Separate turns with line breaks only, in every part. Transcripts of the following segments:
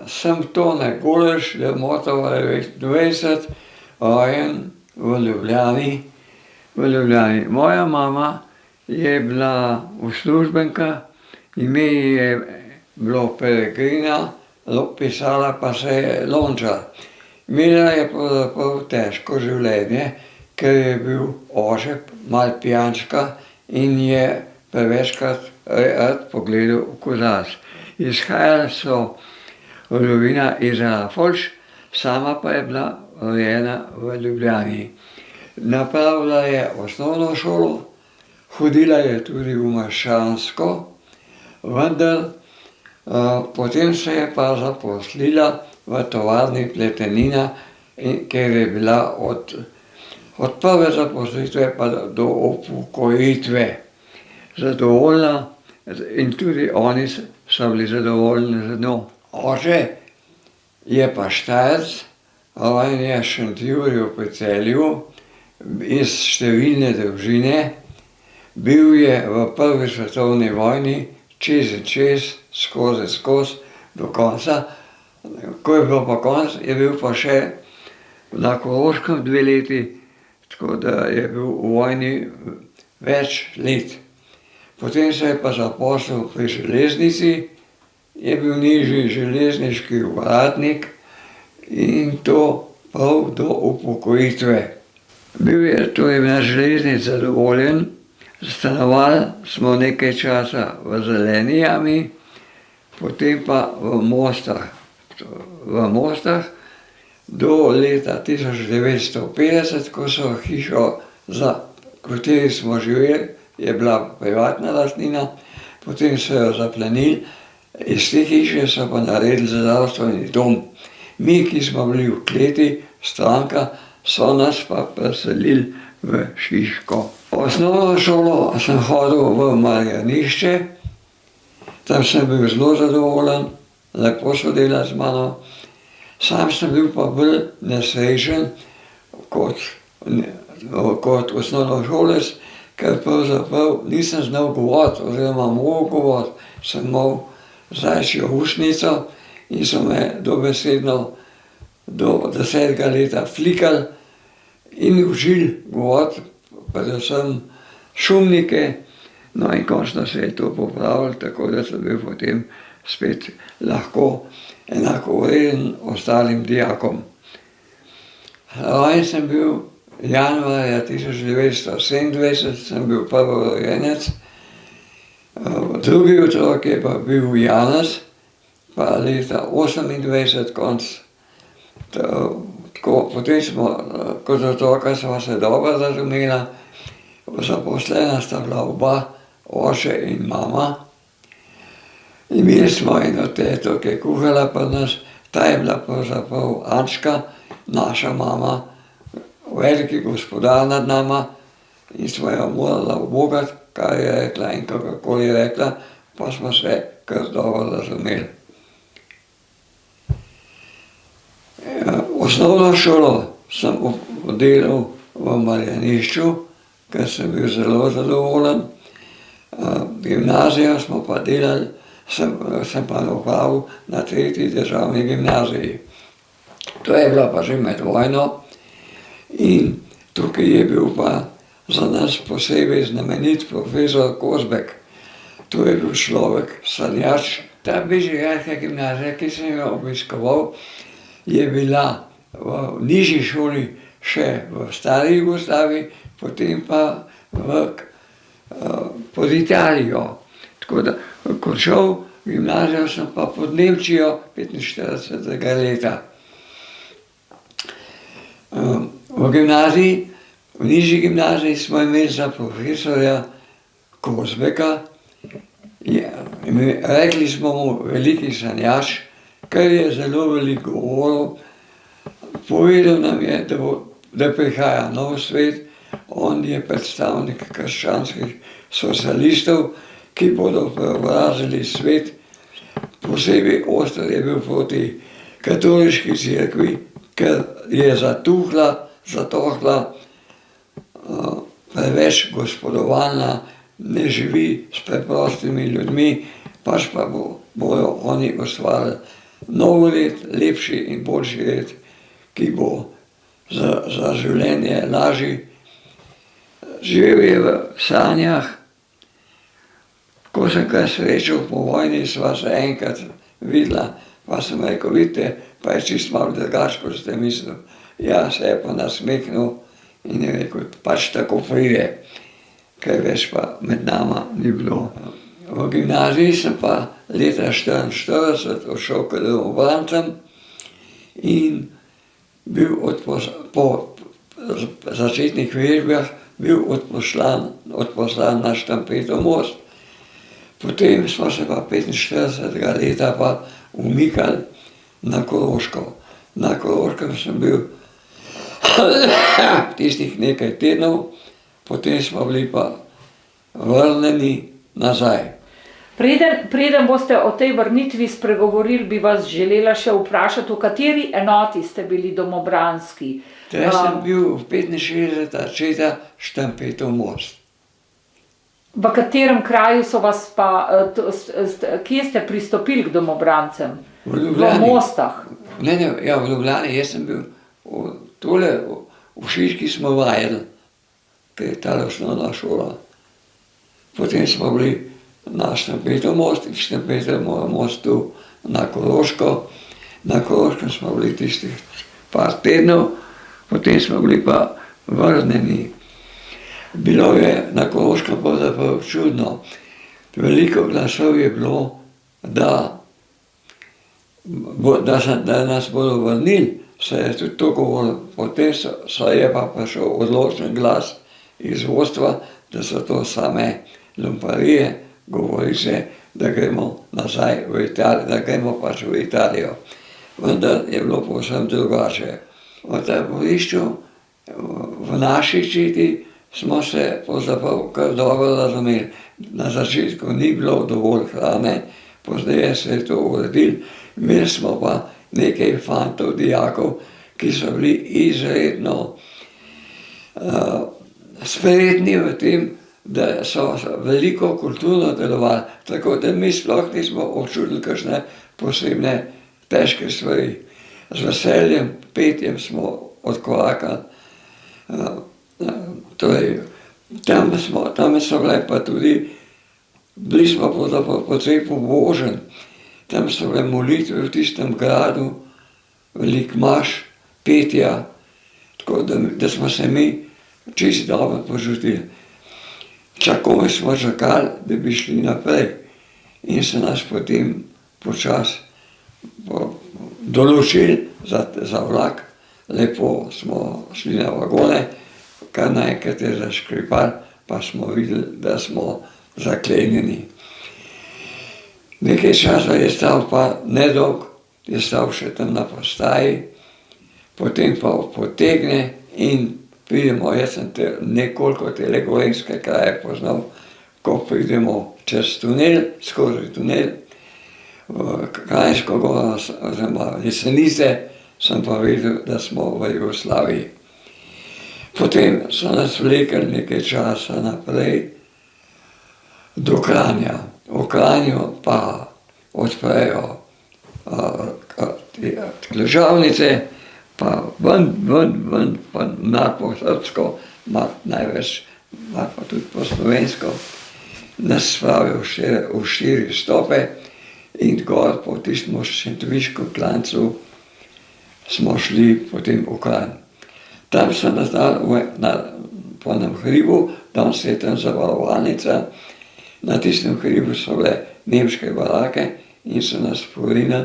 sem Tone Guleš, Motova 29, rojen v Ljubljani. Moja mama je bila uslužbenka, ime ji je bilo Peregrina, pisala pa se je Lončar. Imela je pravzaprav težko življenje, ker je bil oče malo pijančka in je prevečkrat rad pogledal v kozarec. Izhajali so rodovina iz Rafolč, sama pa je bila rojena v Ljubljani. Napravila je osnovno šolo, hodila je tudi v meščansko, vendar potem se je pa zaposlila v tovarni pletenina, ker je bila od prve zaposlitve pa do upokojitve zadovoljna in tudi oni so bili zadovoljni z njo. Oče je pa Štajerec, rojen je v Šentjurju pri Celju, iz številne družine. Bil je v prvi svetovni vojni čez in čez, skozi do konca. Ko je bilo pa konec, je bil pa še na Koroškem 2 leti, tako da je bil v vojni več let. Potem se je pa zaposlil pri železnici, je bil nižji železniški uradnik in to prav do upokojitve. Bil je torej na železnici zadovoljen, stanovali smo nekaj časa v Zeleni jami, potem pa v Mostah do leta 1950, ko so hišo, v kateri smo živeli, je bila privatna lastnina, potem so jo zaplenili, iz te hiše so pa naredili zdravstveni dom. Mi, ki smo bili v kleti, stranka, so nas pa preselili v Šiško. Osnovno šolo sem hodil v Marjanišče, tam sem bil zelo zadovoljen, lepo so delali z mano. Sam sem bil pa bolj nesrečen kot osnovnošolec, ker pravzaprav nisem znal govoriti oziroma mogel govoriti, sem imel zajčjo ušnico in so me dobesedno do 10. leta flikali in učili govoriti, predvsem šumnike. No in končno se je to popravilo, tako da sem bil potem spet lahko enakovreden ostalim dijakom. Rojen sem bil januarja 1927, sem bil prvorojenec. Drugi otrok je pa bil Janez, pa leta 1928 konc. Potem smo, kot otroka sva se dobro razumela, zaposlena sta bila oba, oče in mama. Imeli smo eno teto, ki je kuhala pri nas, ta je bila pravzaprav Ančka, naša mama, veliki gospodar nad nama in smo jo morala ubogati, kar je rekla in kakorkoli je rekla, pa smo se kar dobro razumeli. Osnovno šolo sem delal v Marjanišču, ker sem bil zelo zadovoljen. Gimnazijo smo pa delali, sem pa opravil na 3. državni gimnaziji. To je bila pa že med vojno in tukaj je bil pa za nas posebej znamenit profesor Kozbek. To je bil človek, sanjač. Ta bežigrajska gimnazija, ki sem jo obiskoval, je bila v nižji šoli še v stari Jugoslaviji, potem pa pod Italijo. Tako da, ko šel v gimnazijo, sem pa pod Nemčijo 45. leta. V gimnaziji, v nižji gimnaziji smo imeli za profesorja Kozbeka. Rekli smo mu veliki sanjač, ker je zelo veliko govoril. Povedal nam je, da prihaja nov svet, on je predstavnik krščanskih socialistov, ki bodo preobrazili svet. Posebej oster je bil proti katoliški cerkvi, ker je zatohla, preveč gospodovalna, ne živi s preprostimi ljudmi, pač pa bojo oni ustvarili nov red, lepši in boljši red, ki bo za življenje lažji. Živel je v sanjah. Ko sem kaj srečal po vojni, sva se enkrat videla, pa sem rekel, vidite, pa je čist malo drugače, kot ste mislil. Ja, se je pa nasmehnil in je rekel, pač tako pride, kaj več pa med nama ni bilo. V gimnaziji sem pa leta 1944 odšel k domobrancem in bil po začetnih vežbah bil odposlan na Štampetrov most. Potem smo se pa 45. leta pa umikali na Koroško. Na Koroškem sem bil tistih nekaj tednov, potem smo bili pa vrnjeni nazaj.
Preden boste o tej vrnitvi spregovorili, bi vas želela še vprašati, v kateri enoti ste bili domobranski?
Jaz sem bil v 65. četa Štampetrov most.
V katerem kraju so vas pa, kje ste pristopili k domobrancem?
V Ljubljani.
V Mostah?
Ne, ja, v Ljubljani. Jaz sem bil v Šiški smo vajeli, ker je tale osnovna šola. Potem smo bili na Štampetrov most in Štampetrov mostu na Koroško. Na Koroškem smo bili tistih par tednov, potem smo bili pa vrnjeni. Bilo je na Koroškem pravzaprav čudno. Veliko glasov je bilo, da nas bodo vrnili, se je tudi to govorilo. Potem se je pa prišel odločen glas iz vodstva, da so to same lumparije, govori se, da gremo nazaj v Italijo, da gremo pač v Italijo. Vendar je bilo povsem drugače. V taborišču v naši četi smo se pravzaprav kar dobro razumeli. Na začetku ni bilo dovolj hrane, pozneje se je to uredilo. Imeli smo pa nekaj fantov, dijakov, ki so bili izredno spretni v tem, da so veliko kulturno delovali, tako da mi sploh nismo občutili kakšne posebne težke stvari. Z veseljem, petjem smo odkorakali. Tam so bile pa tudi, bili smo po cel pobožen, tam so bile molitve v tistem gradu, veliko maš, petja, tako da smo se mi čisto dobro počutili. Čakome smo čakali, da bi šli naprej in se nas potem počasi določili za vlak. Lepo smo šli na vagone, kar naenkrat je zaškripalo, pa smo videli, da smo zaklenjeni. Nekaj časa je stal pa nedolg, je stal še tam na postaji, potem pa potegne in pridemo, jaz sem nekoliko tele gorenjske kraje poznal, ko pridemo čez tunel, skozi tunel, v Kranjsko goro, oziroma Jesenice, sem pa videl, da smo v Jugoslaviji. Potem so nas vlekli nekaj časa naprej do Kranja. V Kranju pa odprejo kležavnice, pa ven, pa mar po srpsko, mar največ, mar pa tudi po slovensko. Nas spravijo v 4 stope in gor po tistem Šentviškem klancu smo šli potem v Kranj. Tam so nas dali po enem hribu, tam se je tam zavarovalnica, na tistem hribu so bile nemške barake in so nas porinili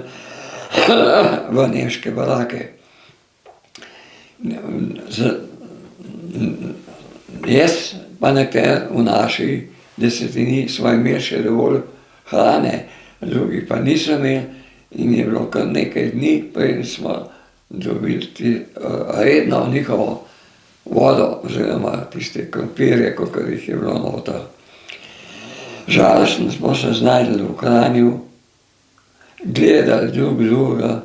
v nemške barake. Jaz pa nekateri v naši desetini smo imeli še dovolj hrane, drugi pa niso imeli in je bilo kar nekaj dni, preden smo dobili redno njihovo vodo, oziroma tiste krompirje, kakor jih je bilo noter. Žalostno smo se znašli v Kranju, gledali drugega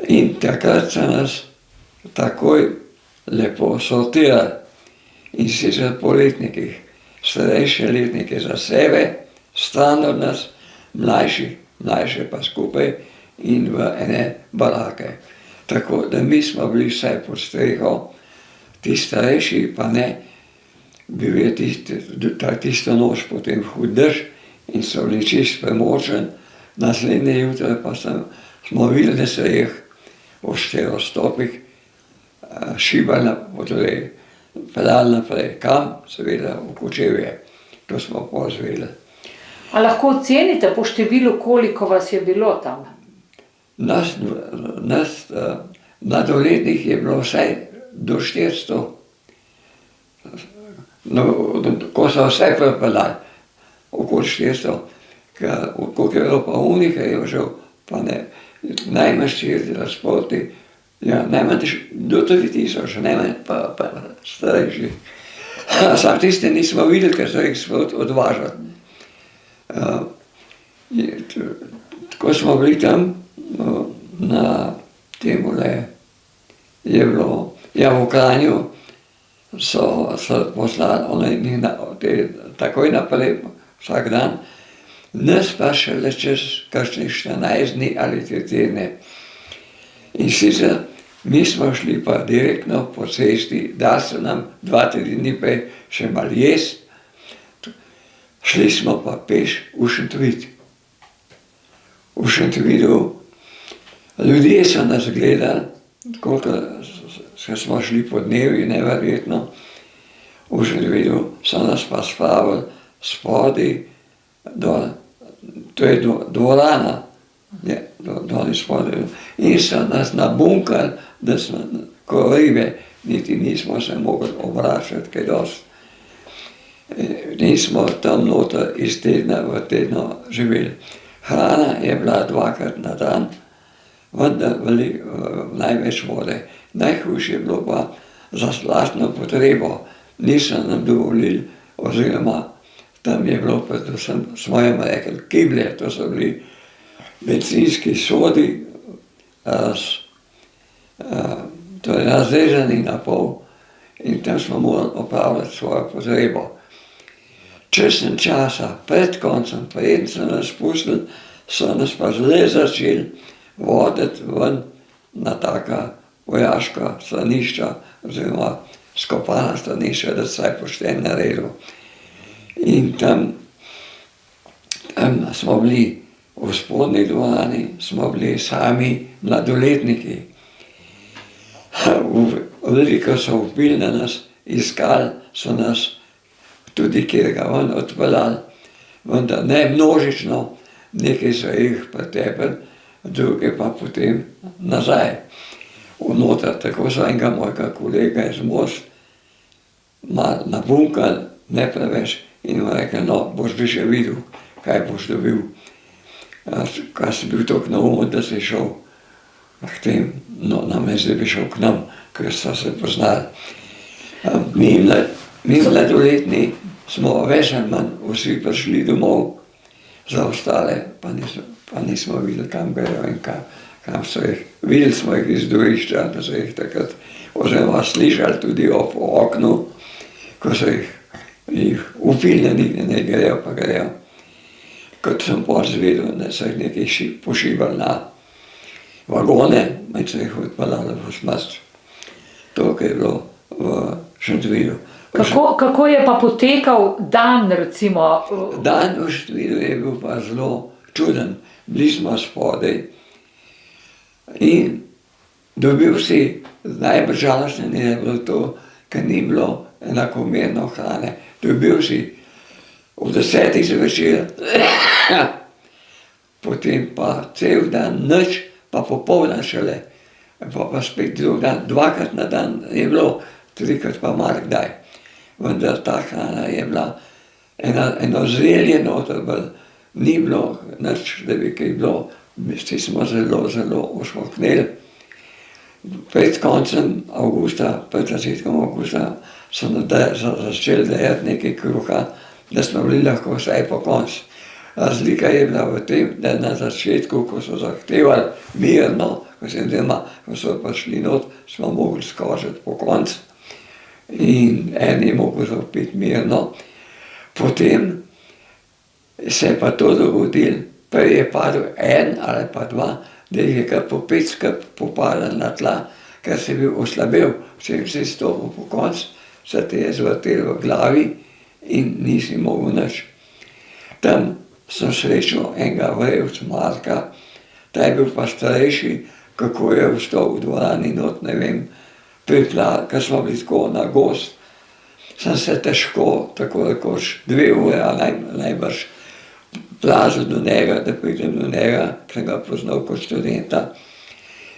in takrat so nas takoj lepo sortirali. In sicer po letnikih, starejše letnike za sebe, stran od nas, mlajše pa skupaj in v ene barake. Tako da mi smo bili vsaj pod streho, ti starejši pa ne, bil je tisto noč potem hud dež in so bili čist premočen. Naslednje jutro pa smo videli, da se jih v 4 stopih šibali, torej peljali naprej. Kam? Seveda v Kočevje. To smo pozvedeli.
A lahko ocenite po številu, koliko vas je bilo tam?
Nas mladoletnih je bilo vsaj do 400. No, ko so vse prepeljali, okoli 400. Koliko je bilo pa unih revežev, pa ne, najmanj 4 razpoti, ja, najmanj do 3000, najmanj pa starejši. Sam tiste nismo videli, ker so jih sproti odvažali. Ko smo bili tam, na temule je bilo, ja, v Kranju so poslali, takoj naprej, vsak dan, nas pa šele čez kakšnih 14 dni ali 3 tedne. In sicer mi smo šli pa direktno po cesti, da so nam 2-3 dni prej še malo jesti, šli smo pa peš v Šentvid. V Šentvidu ljudje so nas gledali, koliko smo šli po dnevi, neverjetno. V Šentvidu so nas pa spravili spodaj dol, to je dvorana, dol spodaj. In so nas nabunkali, da smo ko ribe, niti nismo se mogli obračati kaj dosti. Nismo tam noter iz tedna v tedno živeli. Hrana je bila 2-krat na dan, vendar največ vode. Najhujše je bilo pa za lastno potrebo. Niso nam dovolili, oziroma tam je bilo predvsem, smo jim rekli, kiblje, to so bili bencinski sodi, torej razrezani na pol, in tam smo morali opravljati svojo potrebo. Čez časa, pred koncem, preden so nas pustili, so nas pa zle začeli voditi ven na taka vojaška stranišča, oziroma skopana stranišča, da se je pošteno naredil. In tam smo bili v spodnji dvorani, smo bili sami mladoletniki. Veliko so vpili na nas, iskali so nas, tudi kjer ga ven odpeljali, vendar ne množično, nekaj so jih pretepili, druge pa potem nazaj. Vnoter, tako so enega mojega kolega iz Most malo nabunkali, ne preveč, in mu rekel, no, boš bi še videl, kaj boš dobil. Kaj si bil toliko naumen, da si šel k tem, no, namesto da bi šel k nam, ker so se poznali. Mi mladoletni smo več ali manj vsi prišli domov, za ostale pa nismo videli, kam grejo in kam so jih. Videli smo jih iz dvorišča, da so jih takrat, oziroma slišali tudi ob oknu, ko so jih upili, da ne grejo, pa grejo. Kot sem pozvedel, da so jih nekaj pošibali na vagone, in so jih odpeljali v smrt. To, kar je bilo v Šentvidu.
Kako je pa potekal dan, recimo?
Dan v Šentvidu je bil pa zelo čuden. Bili smo spodaj in dobil si, najbolj žalostno je bilo to, ker ni bilo enakomerno hrane. Dobil si ob 10 zvečer, potem pa cel dan nič, pa popoldan šele, pa spet drug dan, 2-krat na dan je bilo, 3-krat pa malo kdaj. Vendar ta hrana je bila eno zrelje noter, ni bilo nič, da bi kaj bilo, vsi smo zelo ošmokneli. Pred koncem avgusta, pred začetkom avgusta so začeli dajati nekaj kruha, da smo bili lahko vsaj po koncu. Razlika je bila v tem, da na začetku, ko so zahtevali mirno, ko so prišli not, smo mogli skočiti po koncu. In en je mogel zapiti mirno. Potem se je pa to dogodilo, prej je padel 1 ali pa 2, da jih je kar po 5 popadal na tla, ker si bil oslabel, če jim si stopil po koncu, se ti je zvrtel v glavi in nisi mogel nič. Tam sem srečal enega vrelca Marka, ta je bil pa starejši, kako je vstal v dvorani not, ne vem, ker smo bili tako na gost, sem se težko, tako rekoč 2 ure najbrž plazil do njega, da pridem do njega, ker sem ga poznal kot študenta.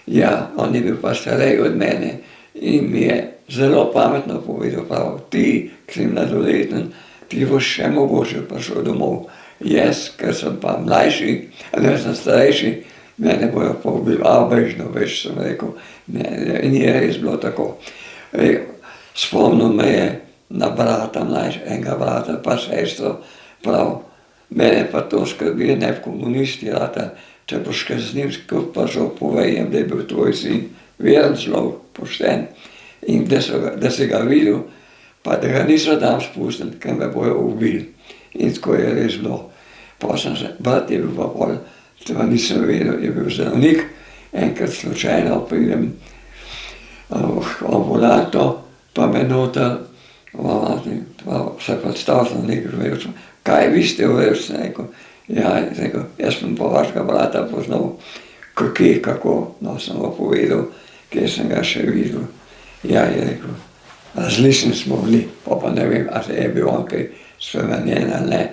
Ja, on je bil pa starej od mene in mi je zelo pametno povedal, prav, ti, ki si mladoleten, ti boš še mogoče prišel domov. Jaz, ker sem pa mlajši, ali jaz sem starejši, mene bojo pobili, bežno, več sem rekel, ni res bilo tako. Spomnil me je na brata, enega brata, pa sestro, prav, mene pa to skrbi, ne v komunisti rata, če boš kaj z njim prišel, povej jim, da je bil tvoj sin veren človek, pošten, in da si ga videl, pa da ga niso tam spustili, ker me bojo ubili. In tako je res bilo. Pa sem se, brat je bil pa pol, tega nisem vedel, je bil zdravnik, enkrat slučajno pridem v ambulanto, pa me noter, se predstavil sem nekaj vrelcev, kaj vi ste vrelci, rekel. Ja, jaz sem pa vašega brata poznal, kako, no, sem ga povedal, kje sem ga še videl. Ja, je rekel, različni smo bili, pa ne vem, ali je bil on kaj spremenjen ali ne.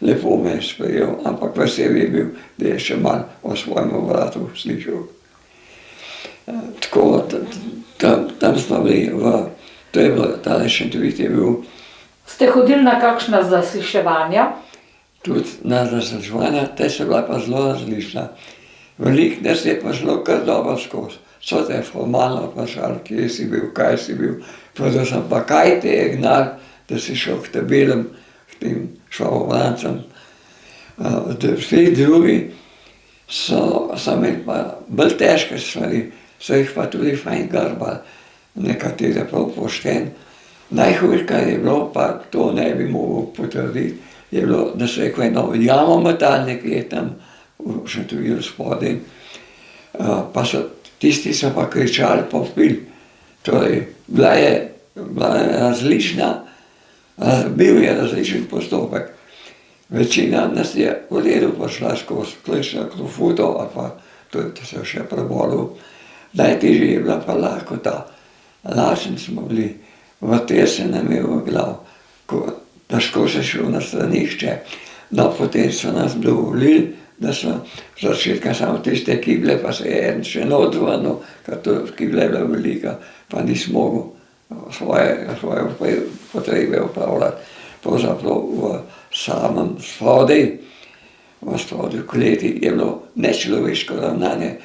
Lepo me je sprejel, ampak vesel je bil, da je še malo o svojem bratu slišal. Tako, tam smo bili, to je bilo, tale Šentvid je bil.
Ste hodili na kakšna zasliševanja?
Tudi na zasliševanja, te so bila pa zelo različna. Veliko nas je pa šlo kar dobro skozi. So te formalno vprašali, kje si bil, kaj si bil, predvsem pa kaj te je gnal, da si šel k tabelam, k tem švalobrancem. Vsi drugi so imeli pa bolj težke stvari, so jih pa tudi fajn garbali, nekatere prav pošten. Najhujše, kar je bilo, pa to ne bi mogel potrditi, je bilo, da so rekel eno jamo metali nekje tam v Šentvidu spodaj, pa so tisti so pa kričali pa vpili. Torej, bila je različna, bil je različen postopek. Večina nas je v redu prišla skozi klečna klofuto, ali pa tudi se še prebolil. Najtežje je bila pa lakota. Lačni smo bili, vrtel se nam je v glav, težko se šel na stranišče. No, potem so nas dovolili, da so začetka samo tiste kible, pa se je en še not vrnil, ker to kible je bila velika, pa nis mogel svoje potrebe upravljati. Pravzaprav v samem spodaj, v kleti je bilo nečloveško ravnanje,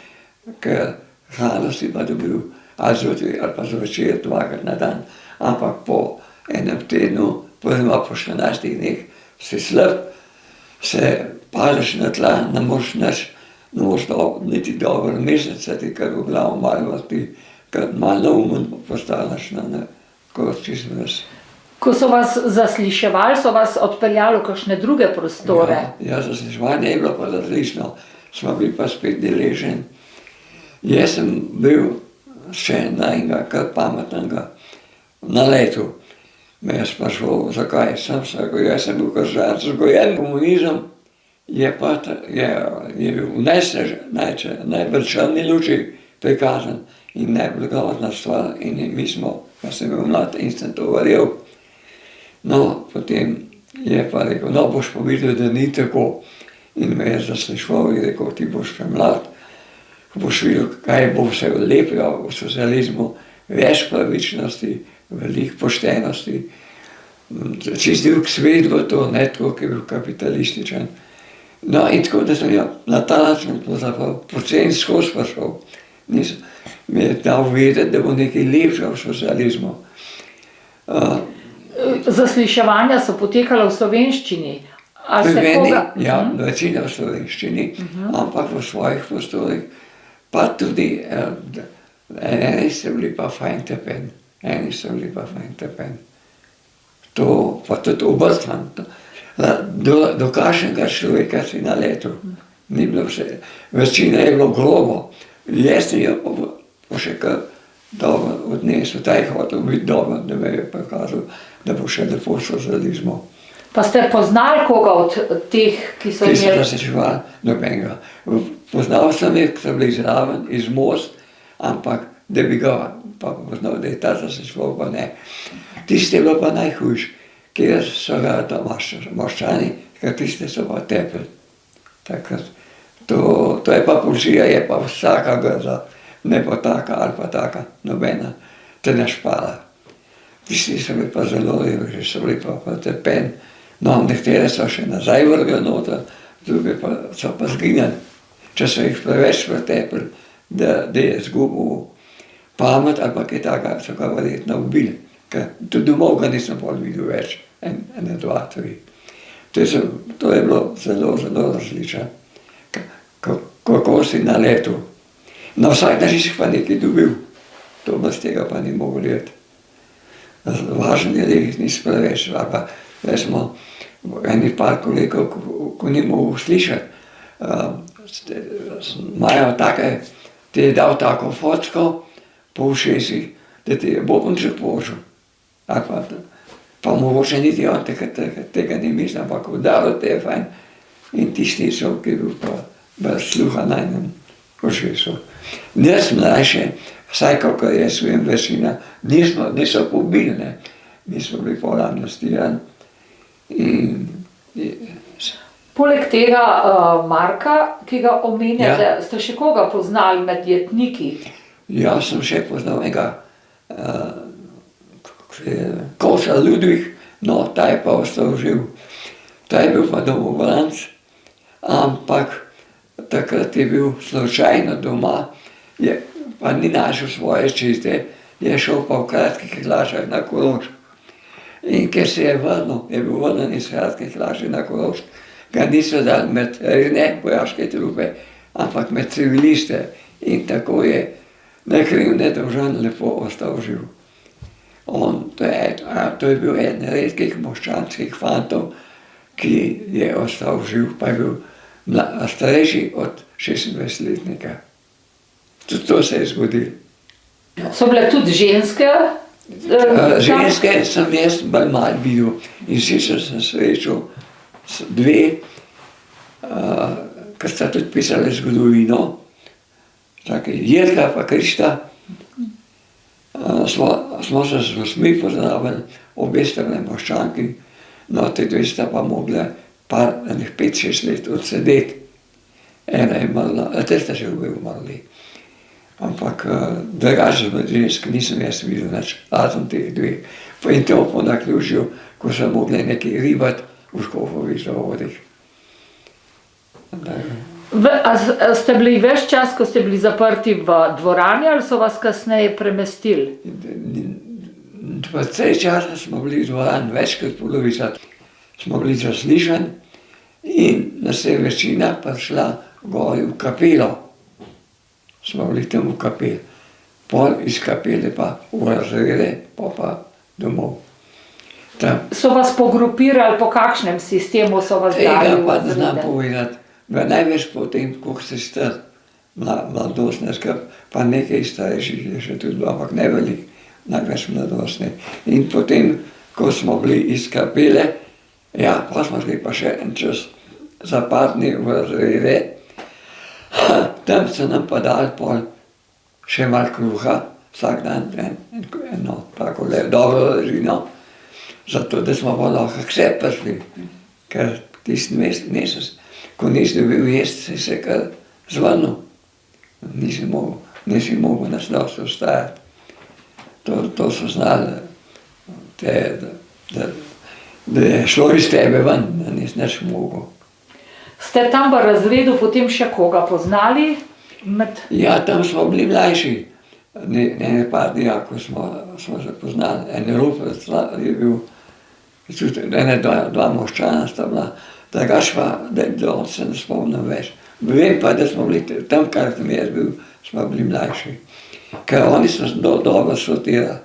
ker hrano si pa dobil ali zjutraj ali pa zvečer 2-krat na dan, ampak po enem tednu, oziroma po 14 dneh si slab, se padeš na tla, ne moreš nič, ne moreš niti dober mesec, ti kar v glavo malo vrti, kar malo neumen postaneš, tako čisto res.
Ko so vas zasliševali, so vas odpeljali v kakšne druge prostore?
Ja, zasliševanje je bilo pa različno, smo bili pa spet deleženi. Jaz sem bil še enega kar pametnega na letu. Me je spraševal, zakaj sem se rekel, jaz sem bil kar vzgojen. Komunizem je bil v najbolj črni luči prikazan in najbolj grozna stvar in mi smo, jaz sem bil mlad in sem to verjel. No, potem je pa rekel, no, boš pa videl, da ni tako. In me je zasliševal in rekel, ti boš še mlad, boš videl, kaj bo vse lepega v socializmu, več pravičnosti, veliko poštenosti. Čist drug svet bo to, ne tako, ki je bil kapitalističen. No, in tako, da sem na ta način poceni skozi prišel. Mi je dal vedeti, da bo nekaj lepšega v socializmu.
Zasliševanja so potekala v slovenščini.
Ja, večina v slovenščini, ampak v svojih prostorih. Pa tudi, eni so bili pa fajn tepen. To, pa tudi obrtman. Do kakšnega človeka si naletel. Ni bilo vse, večina je bilo grobo. Jesti jo pa še kar dobro odnesel, ta je hotel biti dobro, da me je pokazal, da bo še lepo socializmu.
Pa ste poznali koga od teh, ki so
Ki so
imeli?
zasečevali, nobenega. Poznal sem jih, ki so bili zraven, iz Most, ampak da bi ga pa poznal, da je ta zasečeval, pa ne. Tiste je bilo pa najhujše, kjer so ga Moščani, ker tiste so pa tepli. Takrat. To je pa policija, je pa vsaka grza, ne pa taka ali pa taka, nobena te ne špala. Tisti so bili pa zelo reveži, so bili pa trpeni. No, nekatere so še nazaj vrgli noter, druge pa so pa zginili. Če so jih preveč pretepli, da je izgubil pamet ali pa kaj takega, so ga verjetno ubili. Ker tudi domov ga nisem pol videl več, ene, dva, tri. To je bilo zelo, zelo različno. Kako si naletel. Na vsak način si pa nekaj dobil. To brez tega pa ni mogel jeti. Važno je, da jih nisi preveč. Ali pa, recimo, enih par kolegov, ko ni mogel slišati, imajo take, ti je dal tako focko po ušesih, da ti je bobenček počel. Ali pa mogoče niti on tega ni mislil, ampak udaril te je fajn. In tisti so, ki je bil pa brez sluha na enem ušesu. Nas mlajše, vsaj kakor jaz vem, večina, niso pobili, ne. Mi smo bili pol amnestirani.
Poleg tega Marka, ki ga omenjate, ste še koga poznali med jetniki?
Jaz sem še poznal enega Kosa Ludvik, no, ta je pa ostal živ. Ta je bil pa domobranec, ampak takrat je bil slučajno doma, pa ni našel svoje čiste, je šel pa v kratkih hlačah na Koroško. In ker se je vrnil, je bil vrnen iz kratkih hlačah na Koroško, ga niso dali med ne vojaške trupe, ampak med civiliste. In tako je nekriv nedolžan lepo ostal živ. To je bil eden redkih moščanskih fantov, ki je ostal živ, pa je bil starejši od 26-letnika. Tudi to se je zgodilo.
So bile tudi ženske?
Ženske sem jaz bolj malo videl in sicer sem srečal dve, ki sta tudi pisali zgodovino, tako Jelka pa Krišta. Smo se z vsmi poznavali, obe strani moščanki, no te dve sta pa mogla par, 5-6 let odsedeti. Ena je umrla, te sta že obe umrli. Ampak drugače žensk nisem jaz videl nič, razen teh dveh. In to po naključju, ko so mogli nekaj ribati v Škofovih zavodih.
Ste bili ves čas, ko ste bili zaprti v dvorani, ali so vas kasneje premestili?
Precej časa smo bili v dvorani, več kot polovica. Smo bili zaslišani in nas je večina prišla gor v kapelo. Smo bili tam v kapeli. Pol iz kapele pa v razrede, pa domov.
So vas pogrupirali, po kakšnem sistemu so vas dali v razrede?
Tega pa ne znam povedati. Največ potem, ko se star, mladostne skrb, pa nekaj starejših je še tudi, ampak ne velik, največ mladostne. In potem, ko smo bili iz kapele, ja, pa smo šli pa še en čas zapadni v razrede, tam so nam pa dali pol še malo kruha, vsak dan eno tako dobro režino, zato da smo pa lahko vse prišli, ker tisti mesec, ko nisi dobil jesti, si se kar zvrnil. Nisi mogel nas dosti ostajati. To so znali, da je šlo iz tebe ven, da nisi nič mogel.
Ste tam v razredu potem še koga poznali?
Ja, tam smo bili mlajši. Ene par dijakov smo se poznali. En Rupert je bil, ene dva moščana sta bila. Drugače pa, da se ne spomnim več. Vem pa, da smo bili tam, kar sem jaz bil, smo bili mlajši. Ker oni so dobro sortirali.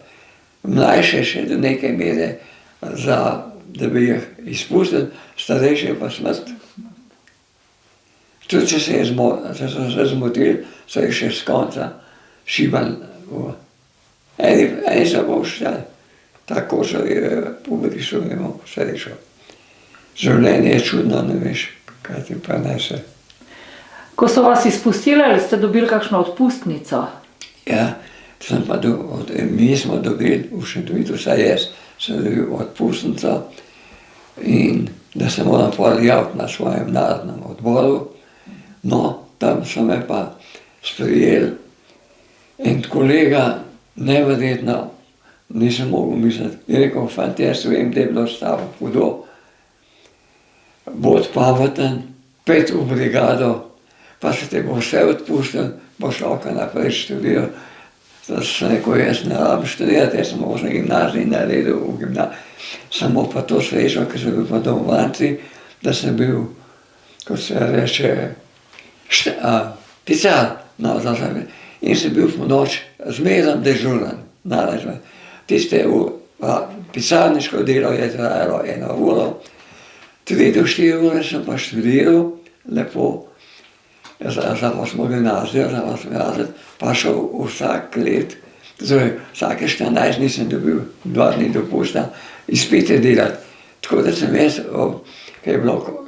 Mlajše še do neke mere, da bi jih izpustili, starejše pa smrt. Tudi če se je zmotil, so jih še z konca šibali. Eni so poštali, tako so publiki imel srečo. Življenje je čudno, ne veš, kaj ti prinese.
Ko so vas izpustili, ali ste dobili kakšno odpustnico?
Ja, mi smo dobili v Šentvidu, vsaj jaz sem dobil odpustnico in da se moram pojaviti na svojem narodnem odboru. No, tam so me pa sprejeli en kolega, neverjetno, nisem mogel misliti. Je rekel, fant, jaz vem, da je bilo s tabo hudo. Bod pameten, pet v brigado, pa se te bo vse odpustil, boš lahko naprej študiral. Zdaj sem rekel, jaz ne rabim študirati, jaz sem možno gimnaziji naredil v gimnaziji. Samo pa to srečo, ker sem bil pa domovanci, da sem bil, kot se reče, pisar. No, in sem bil v noč zmeraj dežuren. Tiste pisarniško delo je trajalo 1 uro, 3 do 4 ure sem pa študiral, lepo. Za 8. gimnazijo, za 8. razred, pa šel vsak let, torej vsake 14 dni sem dobil 2 dni dopusta, izpite delati. Tako da sem jaz,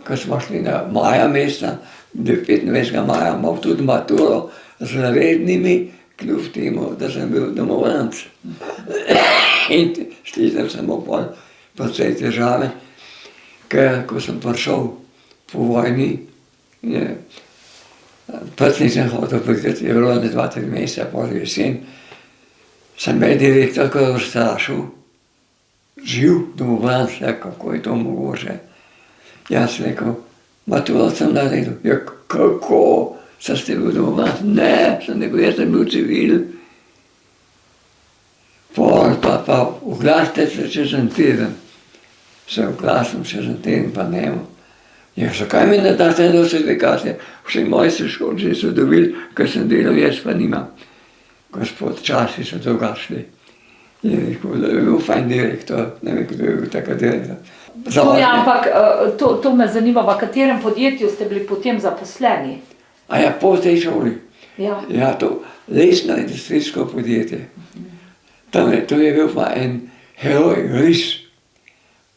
ko smo šli na maja meseca, 25. maja, imel tudi maturo z rednimi, kljub temu, da sem bil domovanec. In slišal sem pol precej težave, ker ko sem prišel po vojni, pač nisem hotel priti, je bilo 2-3 meseca, pol jesen, sem me direktor kar strašil, živ domovanec, kako je to mogoče. Jaz sem rekel, maturo sem naredil. Ja, kako? Ste bil domovanec? Ne, sem rekel, jaz sem bil civil. Pol pa oglasite se čez en teden. Se oglasim čez en teden, pa nemo. Ja, zakaj mi ne date nostrifikacije? Vsi moji sošolci so dobili, ker sem delal, jaz pa nimam. Gospod, časi so drugačni. Je rekel, da je bil fajn direktor, ne vem, kdo je bil takrat direktor.
Ampak to me zanima, v katerem podjetju ste bili potem zaposleni?
A ja, po tej šoli.
Ja.
Ja, to lesno-industrijsko podjetje. To je bil pa en heroj, ris,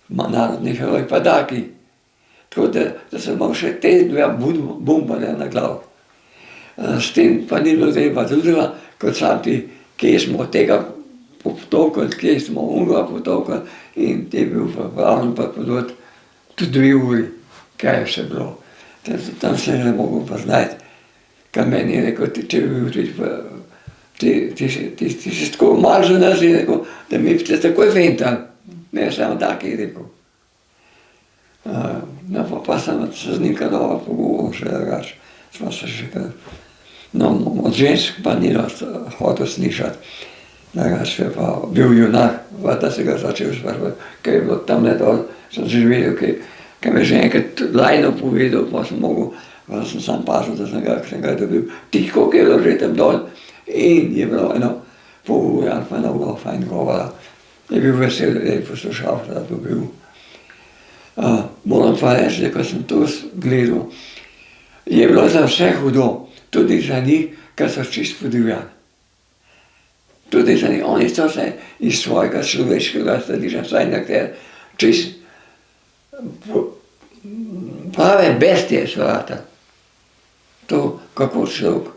narodni heroj, pa taki. Tako da sem imel še te 2 bombarje na glavu. S tem pa ni bilo treba drugega, kot sam ti, kje smo tega potokali, kje smo unga potokali in te je bil pripravljen pa podati tudi 2 uri, kaj je vse bilo. Tam se ne mogel pa znajti, kaj meni je rekel, če bi bil ti si tako malo za nas, je rekel, da mi ste takoj fentali. Ne, samo tak je rekel. No, pa sem se z njim kaj dobro pogovoril, še drugače. Smo se še kaj... No, od žensk pa ni hotel slišati. Drugače je pa bil junak, da se ga začel spraševati, kaj je bilo tam dol, sem že videl, kaj me že enkrat lajno povedal, pa sem mogel, pa sem sam pazil, da sem ga dobil. Tiho, kaj je bilo že tam dol in je bilo eno pol ure ali pa eno uro fajn govora. Je bil vesel, da je poslušal, da je dobil. Moram pa reči, da ko sem to gledal, je bilo za vse hudo, tudi za njih, ker so čist podivjali. Tudi za njih, oni so se iz svojega človeškega stališča, vsaj nekateri, čist prave bestije so ratali. To, kako človek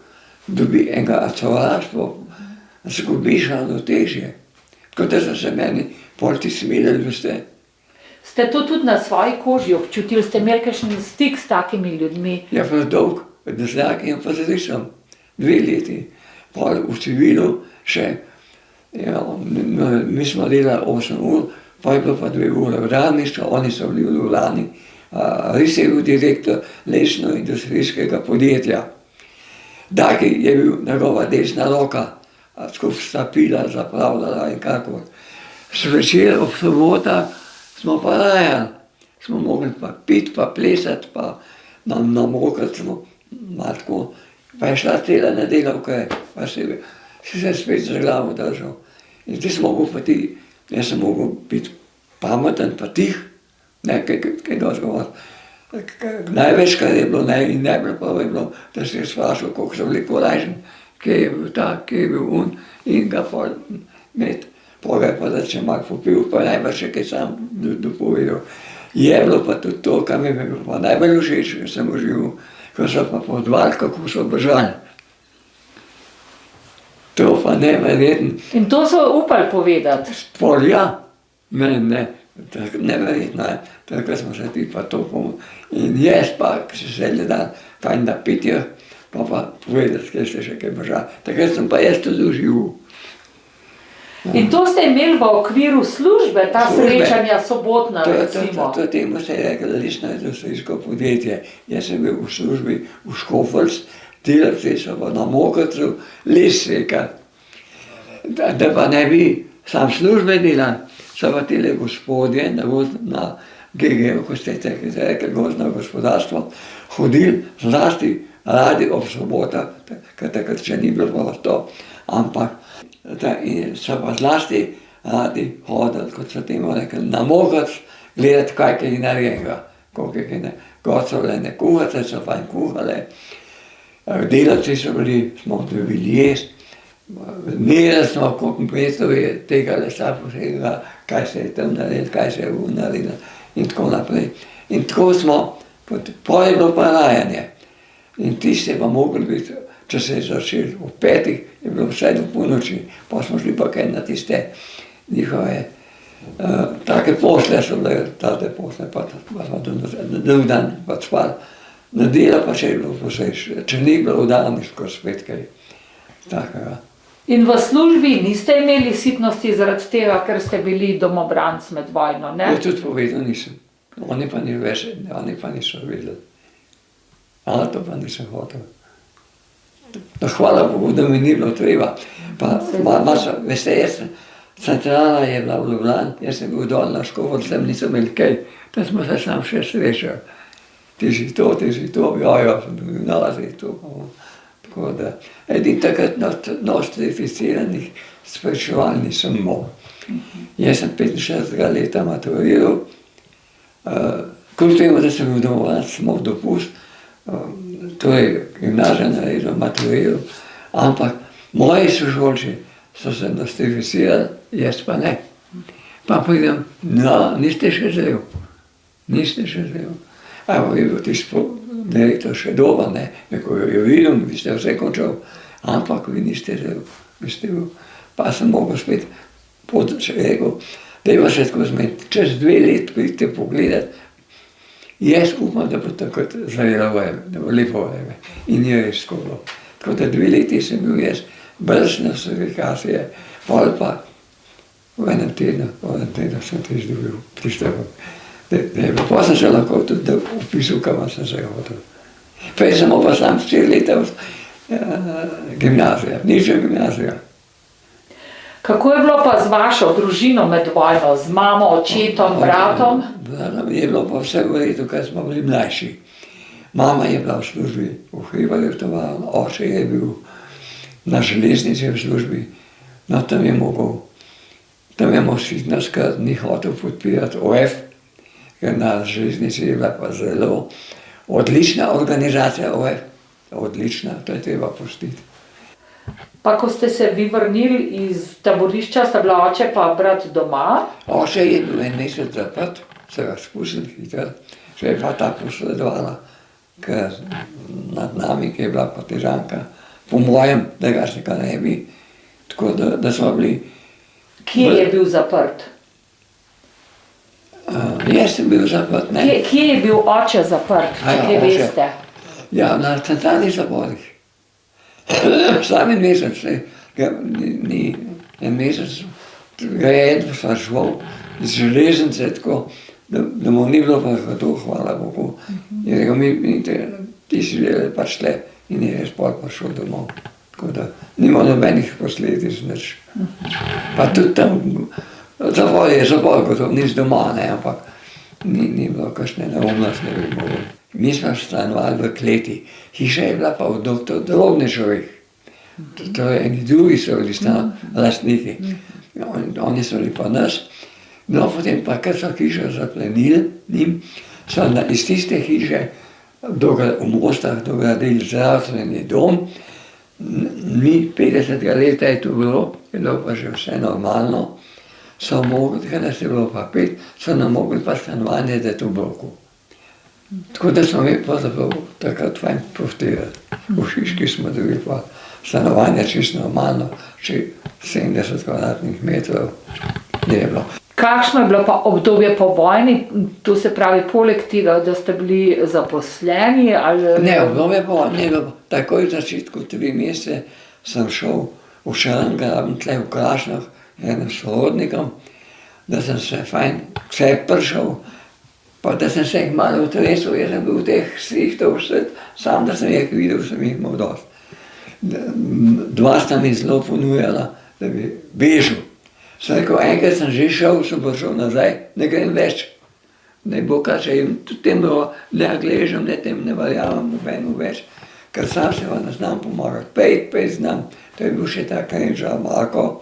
dobi enega sovraštva, zgubiš ravnotežje. Tako da so se meni pol ti smilili, veste.
Ste to tudi na svoji koži občutili, ste imeli kakšen stik s takimi ljudmi?
Ja, pa dolg, da z takim pa zrišam 2 leti. Pol v civilu še, mi smo delali 8 ur, pa je bilo pa 2 ure v radništvu, oni so bili v Ljubljani. Res je bil direktor lesno-industrijskega podjetja. Taki je bil njegova desna roka, skupaj sta pila, zapravljala in kako. Zvečer ob sobotah smo pa rajali, smo mogli pa piti, pa plesati, pa nam mokati smo, matko, pa je šla cela nedelja v kraj, pa si se spet za glavo držal. In ti si mogel pa ti, jaz sem mogel biti pameten, pa tih, ne kaj dosti govoriti. Največ, kar je bilo, najbolj pa je bilo, da si je sprašal, koliko so bili korajžni, kje je bil ta, kje je bil un, in ga pol imeti. Pol ga je pa začel malo popil, pa najbrž še kaj sam dopovedal. Je bilo pa tudi to, kar mi je bilo pa najbolj všeč, ker sem užival, ko so pa podvali, kako so bežali. To pa neverjetno.
In to so upali povedati?
Pol ja, ne, neverjetno je. Takrat smo se ti pa to in jaz pa, ko se sedli dan, fajn da pitijo, pa povedati, kje ste še kaj bežali. Takrat sem pa jaz tudi užival.
In to ste imeli v okviru službe, ta srečanja sobotna, recimo?
Temu se je reklo lesno industrijsko podjetje. Jaz sem bil v službi v Škofels, delavci so pa na Mokrcu les sekali. Da pa ne bi sam službe delali, so pa tile gospodje na GG, ko ste rekli, gozdno gospodarstvo, hodili zlasti radi ob sobotah, ker takrat še ni bilo pa to, ampak in so pa zlasti radi hodili, kot so temu rekli, na Mokrc gledati, kaj je narejenega. Kot so bile ne kuhate, so fajn kuhale, delavci so bili, smo dobili jesti, merili smo, koliko metrov je tega lesa posegla, kaj se je tam naredilo, kaj se je naredilo in tako naprej. In tako smo, pol je bilo pa rajanje. In tiste pa mogli biti, če se je začel ob 5, je bilo vse do polnoči, pa smo šli pa kaj na tiste njihove, take posle so bile, tate posle, pa smo drug dan pa spali. Nedelja pa še je bilo posejš, če ni bilo v dan, skoro spet kaj takega.
In v službi niste imeli sitnosti zaradi tega, ker ste bili domobranc med vojno, ne?
Ja, tudi povedal nisem. Oni pa niso vedeli. To pa nisem hotel. Hvala Bogu, da mi ni bilo treba. Veste, centrala je bila v Ljubljani, jaz sem bil dol na Škofel, sem nisem imel kaj, da smo se sam še srečali. Ti si to, ja, sem bil v Naziji, to. Tako da, edin takrat nostrificiranih sprečeval nisem imel. Jaz sem 65 leta maturiral, kljub temu, da sem bil domovanc, sem imel dopust, torej gimnazijo naredil, maturiral, ampak moji sošolci so se nostrificirali, jaz pa ne. Pa pridem, no, niste še zrel. Ampak je bil tisto direktor še doba, ne, ko jo vidim, vi ste vse končal, ampak vi niste zrel. Pa sem mogel spet rekel, dajmo se tako zmeniti, čez 2 let pridite pogledat, jaz upam, da bo takrat zrelo vreme, da bo lepo vreme. In je res tako bilo. Tako da 2 leti sem bil jaz brez nostrifikacije, pol pa v enem tednu sem ti izdobil prištevek. Pa sem se lahko tudi upisal, kam sem se hotel. Prej sem pa sam 4 leta gimnazija, nižja gimnazija.
Kako je bilo pa z vašo družino med vojno, z mamo, očetom, bratom?
Je bilo pa vse v redu, ker smo bili mlajši. Mama je bila v službi v Hribarju tovarni, oče je bil na železnici v službi, no tam je mogel sitnost, ker ni hotel podpirati OF, ker na železnici je bila pa zelo odlična organizacija OF, odlična, to je treba pustiti.
Pa ko ste se vi vrnili iz taborišča, sta bila oče pa brat doma?
Oče je bil 1 mesec zaprt, se ga spustil hitro, še je pa ta posledovala, ker nad nami, ki je bila partižanka, po mojem, da ga še kaj ne bi, tako da smo bili.
Kje je bil zaprt?
Jaz sem bil zaprt, ne.
Kje je bil oče zaprt, kje veste?
Ja, na centralnih zaporih. Sam 1 mesec, ni 1 mesec, ga je eno spraševal z železnice, tako, da mu ni bilo pa to, hvala Bogu. Je rekel, ti si želeli pač tle in je res pol pa šel domov. Tako da nima nobenih posledic nič. Pa tudi tam, zapor je zapor, kot nis doma, ne, ampak ni bilo kakšne neumnosti, ne bi mogli. Mi smo stanovali v kleti, hiša je bila pa od doktor Drobnešovih. To je eni drugi so bili lastniki. Oni so bili pa nas. No, potem pa, ker so hišo zaplenili njim, so iz tiste hiše v Mostah dogradili zdravstveni dom. Ni 50 let je to bilo pa že vse normalno. So mogli, kada se bilo pa 5, so nam mogli pa stanovanje dati v bloku. Tako da smo mi pravzaprav takrat fajn profiterali. V Šiški smo dobili pa stanovanje čisto normalno, 70 kvadratnih metrov je bilo.
Kakšno je bilo pa obdobje po vojni, to se pravi poleg tega, da ste bili zaposleni ali...
Ne, obdobje po vojni je bilo takoj v začetku 3 mesece sem šel v Šarangraben, tle v Krašnah, enim sorodnikom, da sem se fajn vse prišel, pa da sem se jih malo utresel, jaz sem bil v teh svihtov vsed, sam da sem jih videl, sem jih imel dosti. 2 sta mi zelo ponujala, da bi bežal. Sem rekel, enkrat sem že šel, sem prišel nazaj, ne grem več. Ne bo kaj, če jim tudi tem ne gležem, ne tem ne verjamem nobeno več, ker sam se vam ne znam pomagati. Pej znam, to je bil še ta Kremžar Marko,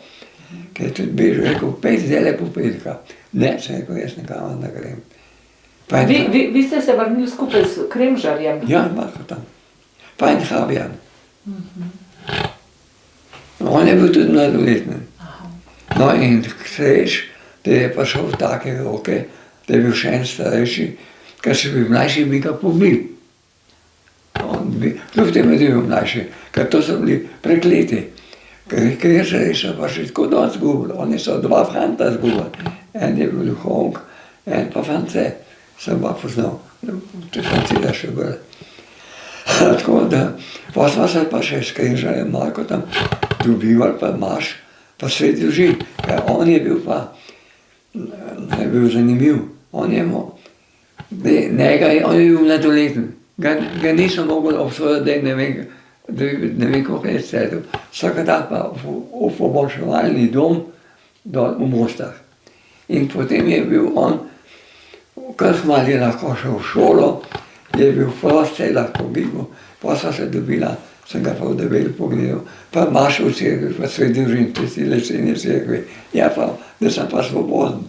ki je tudi bežal, rekel, pej zdaj po petka. Ne, sem rekel, jaz nekam ne grem.
Vi ste se vrnili skupaj s Kremžarjem?
Ja, Marko tam. Fajn Habjan. On je bil tudi mladoletni. No in sreč, da je pa šel v take roke, da je bil še en starejši, ker še bil mlajši, bi ga pobil. Kljub temu je bil mlajši, ker to so bili prekleti. Kremžarji so pa še tako dosti zgubili, oni so 2 fanta zgubili. En je bil duhovnik, en pa France, sem pa poznal, če Francida še bolj. Tako da, pa smo se pa še s Kremžarjem Marko tam dobivali, pa Maš, pa svet družin, ker on je bil pa, ne bil zanimiv, on je bil mladoleten, ga niso mogli obsojati, da ne vem, koliko je sedel. Vsaka dan pa v poboljševalni dom dol v Mostah. In potem je bil on, kar hmali lahko šel v šolo, je bil prost, se je lahko gibil, pa sva se dobila, sem ga pa v Debeli pogledal, pa Maš v cerkvi, pa svet družin, tisti leseni cerkvi. Ja pa, da sem pa svoboden.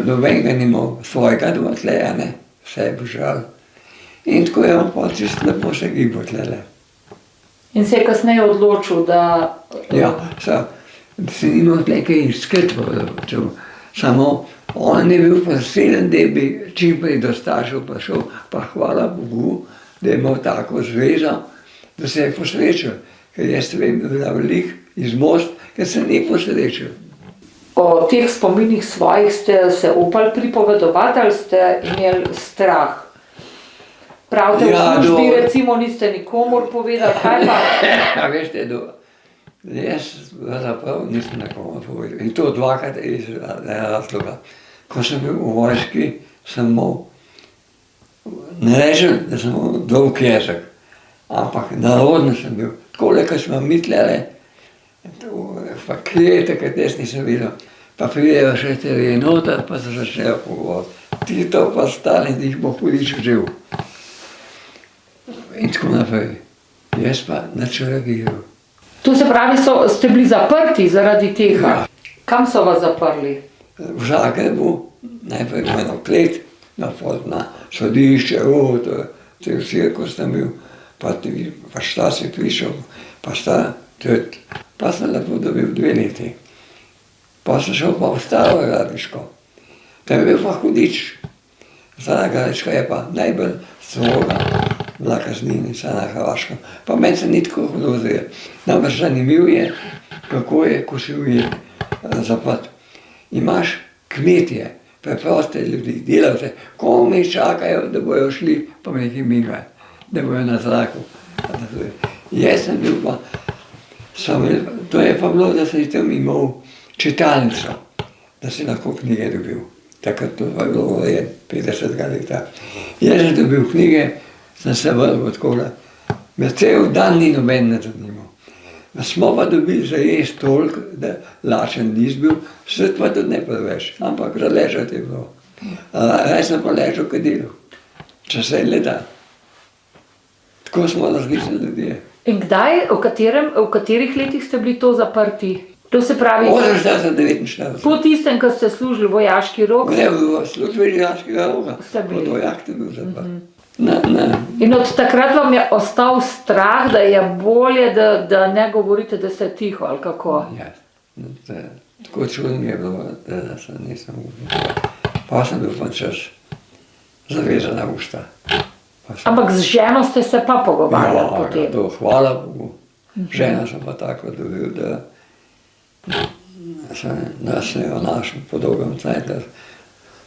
Nobenega ni imel svojega doma tle, vse je božal. In tako je on pa čisto lepo se gibal tlele.
In se je kasneje odločil, da...
Ja, se ni imel tle kaj iskati, samo on je bil prisiljen, da bi čim prej do staršev prišel, pa hvala Bogu, da je imel tako zvezo, da se je posrečil, ker jaz vem, da velik iz Most, ker se ni posrečil.
O teh spominih svojih ste se upali pripovedovati ali ste imeli strah? Pravite, v službi recimo niste nikomur povedali, kaj pa?
Ja, veste, jaz zaprav nisem nekomu povedal. In to 2krat iz razloga. Ko sem bil v vojski, sem imel, ne rečem, da sem imel dolg jezik, ampak narodno sem bil. Takole, ko smo mi tlele, pa kje, takrat jaz nisem videl, pa pridejo še terije noter, pa se začnejo pogovoriti. Ti to pa stali, da jih bo hudič živ. In tako naprej. Jaz pa nič reagiral.
To se pravi, ste bili zaprti zaradi tega? Ja. Kam so vas zaprli?
V Zagrebu, najprej v eno klet, na sodišče, cel cirkus tam bil, pa šta si prišel, pa sem lepo dobil 2 leti. Pa sem šel pa v Staro Gradiško. Tam je bil pa hudič. Stara Gradiška je pa najbolj stroga bila kaznica na Hrvaškem. Pa meni se ni tako hudo zdaj. Namreč zanimiv je, kako je, ko si ujel zaprt. Imaš kmetje, preproste ljudi, delavce, komi čakajo, da bojo šli, pa me nekaj migati, da bojo na zraku. Jaz sem bil pa, to je pa bilo, da si tam imel čitalnico, da si lahko knjige dobil. Takrat to je bilo 50 leta. Jaz sem dobil knjige, sem se vrgel odkole. Me cel dan ni noben ne zanimal. Smo pa dobili za jesti toliko, da lačen nis bil, svet pa tudi ne preveč, ampak za ležati je bilo. Raj sem pa ležal, kaj delal, če se je leta. Tako smo različni ljudje.
In kdaj, v katerih letih ste bili to zaprti? To se pravi,
48, 49.
po tistem, ko ste služili vojaški rok,
Ne, v službi vojaškega roka.
Ste bili.
Kot vojak je bil zaprt. Ne.
in od takrat vam je ostal strah, da je bolje, da ne govorite, da ste tiho, ali kako?
Ja, tako čudno mi je bilo, da se nisem ugledal. Pa sem bil pa čas zavezan na usta.
Ampak z ženo ste se pa pogovarjali
Ja,
potem.
to, hvala Bogu. Žena sem pa tako dobil, da sem nasnil našel po dolgem cajtu.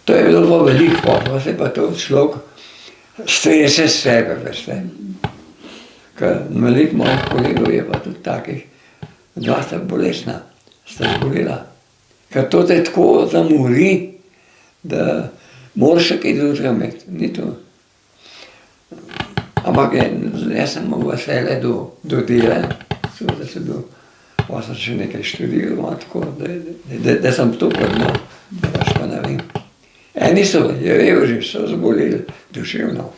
To je bilo pa veliko, pa se pa to človek strese s sebe, veste. Ker veliko mojih kolegov je pa tudi takih, dva sta bolesna, sta zbolela. Ker to te tako zamori, da moraš še kaj drugega imeti, ni to. Ampak jaz sem mogel vesele do dela, da sem bil, pa sem še nekaj študiral, tako, da sem to podno, pač pa ne vem. Eni so reveži, so zboleli duševno.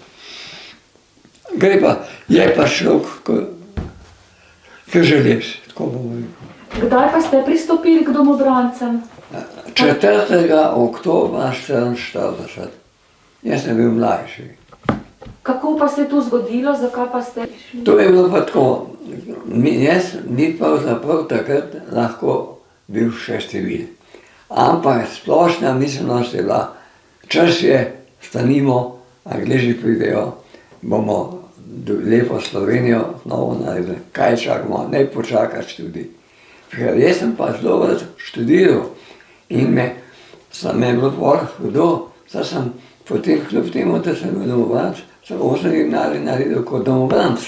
Gre pa, je pa človek, ki želiš, tako bomo rekel.
Kdaj pa ste pristopili k domobrancem?
4. oktobra 1944. Jaz sem bil mlajši.
Kako pa se je to zgodilo, zakaj pa ste šli?
To je bilo pa tako, jaz bi pravzaprav takrat lahko bil še civil. Ampak splošna miselnost je bila, čas je, stanimo, Angleži pridejo, bomo lepo Slovenijo novo naredili. Kaj čakamo, ne počakaš tudi. Ker jaz sem pa zelo rad študiral in me je bilo bolj hudo, saj sem potem kljub temu, da sem bil domobranc, sem 8 gimnazij naredil kot domobranc.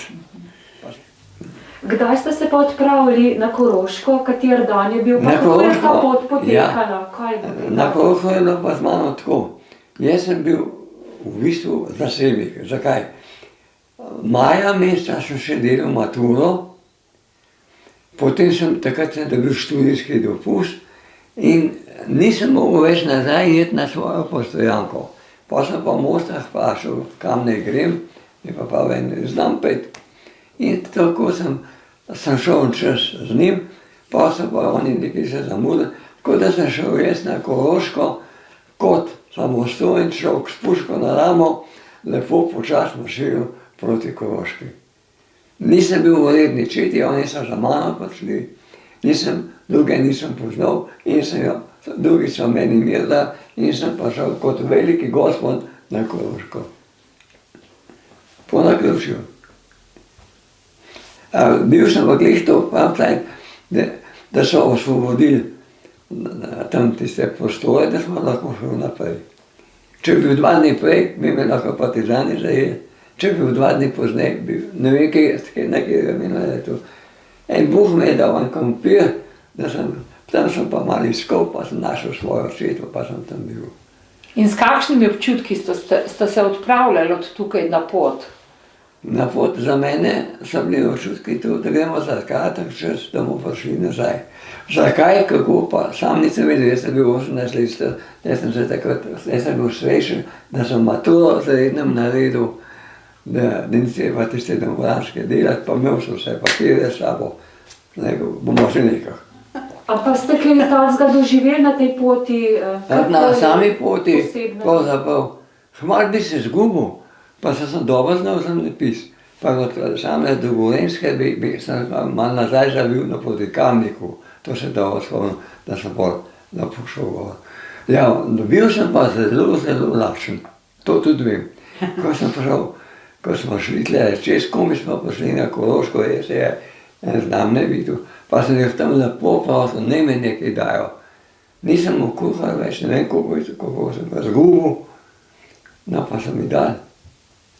Kdaj ste se pa odpravili na Koroško, kater dan je bil, pa
Na
kako je ta
Koroško?
pot potekala?
Ja.
Kaj je bilo?
Na Koroško je bilo pa z mano tako. Jaz sem bil v bistvu zasebnik. Zakaj? Maja meseca sem še delal maturo, potem sem takrat dobil študijski dopust in nisem mogel več nazaj iti na svojo postojanko. Pa sem pa v Mostah vprašal, kam naj grem, mi pa pravi, ne znam pet. In tako sem šel čas z njim, pa so pa oni nekaj se zamudili, tako da sem šel jaz na Koroško kot samostojen človek s puško na ramo, lepo počasno šel proti Koroški. Nisem bil v redni četi, oni so za mano prišli, druge nisem poznal in drugi so meni mirda in sem pa šel kot veliki gospod na Koroško. Po naključju. Bil sem v glihtu, da so osvobodili tam tiste prostore, da smo lahko šel naprej. Če bi bil 2 dni prej, bi me lahko partizani zajeli. Če bi bil 2 dni pozneje, ne vem, kaj nekaj minilo je to. En Bog me je dal en krompir, tam sem pa malo iskal, pa sem našel svojo četo, pa sem tam bil.
In s kakšnimi občutki ste se odpravljali od tukaj na pot?
Na pot za mene so bili občutki to, da gremo za kratek čas, da bomo prišli nazaj. Zakaj, kako pa, sam nisem vedel, jaz sem bil 18 let star, jaz sem bil srečen, da sem maturo zarednem naredil, da nisem pa tiste domobranske delati, pa imel sem vse papirje s sabo, bomo še nekaj.
A pa ste kaj takega doživeli na tej poti?
Na sami poti,
posebnega?
pravzaprav, hmal bi se zgubil, pa sem dobro znal zemljepis. Pa od same do Gorenjske sem malo nazaj zavil proti Kamniku, to se dobro spomnim, da sem bolj napuščal gor. Ja, bil sem pa zelo, zelo lačen, to tudi vem. Ko smo šli tle čez, komi smo prišli na Koroško, jaz je en znam ne videl, pa sem jih tam lepo prosil, ne me nekaj dajo. Nisem mu kuhal več, ne vem, koliko sem ga zgubil, no pa so mi dali,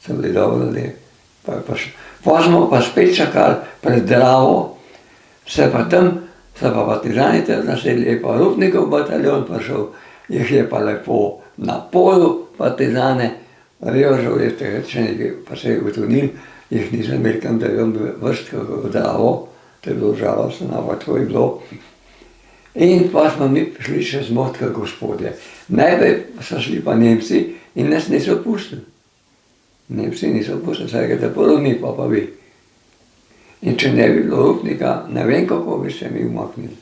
so bili dobro ljudje. Pa smo pa spet čakali pred Dravo, so pa partizani ter nasedli, je pa Rupnikov bataljon prišel, jih je pa lepo na polu partizane, Revežev je takrat še nekaj, pa se je utonil, jih nisem imel kam, da je vrst kako v Dravo, to je bilo žalostno, ampak tako je bilo. In pa smo mi šli še z Motka gospodje. Najprej so šli pa Nemci in nas niso pustili. Nemci niso pustili, saj ga prvo mi pa vi. In če ne bi bilo Rupnika, ne vem, kako bi se mi umaknili.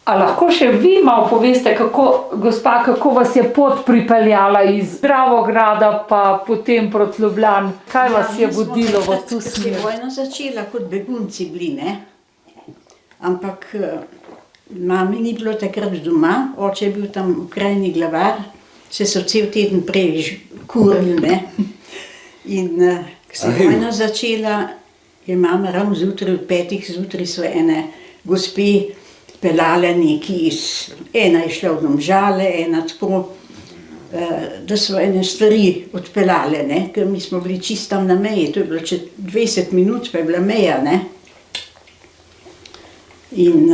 A lahko še vi malo poveste, gospa, kako vas je pot pripeljala iz Dravograda pa potem proti Ljubljani? Kaj vas je vodilo v to smer?
Vojna začela kot begunci bili, ne? Ampak mami ni bilo takrat doma, oče je bil tam v krajni glavar, se so cel teden prej kurili, ne? In ko se je vojna začela, je mama ravno zjutraj, ob 5 zjutraj so ene gospe pelale neki ena je šla v Domžale, ena tako, da so ene stvari odpelale, ne, ker mi smo bili čisto tam na meji, to je bilo čez 20 minut, pa je bila meja, ne. In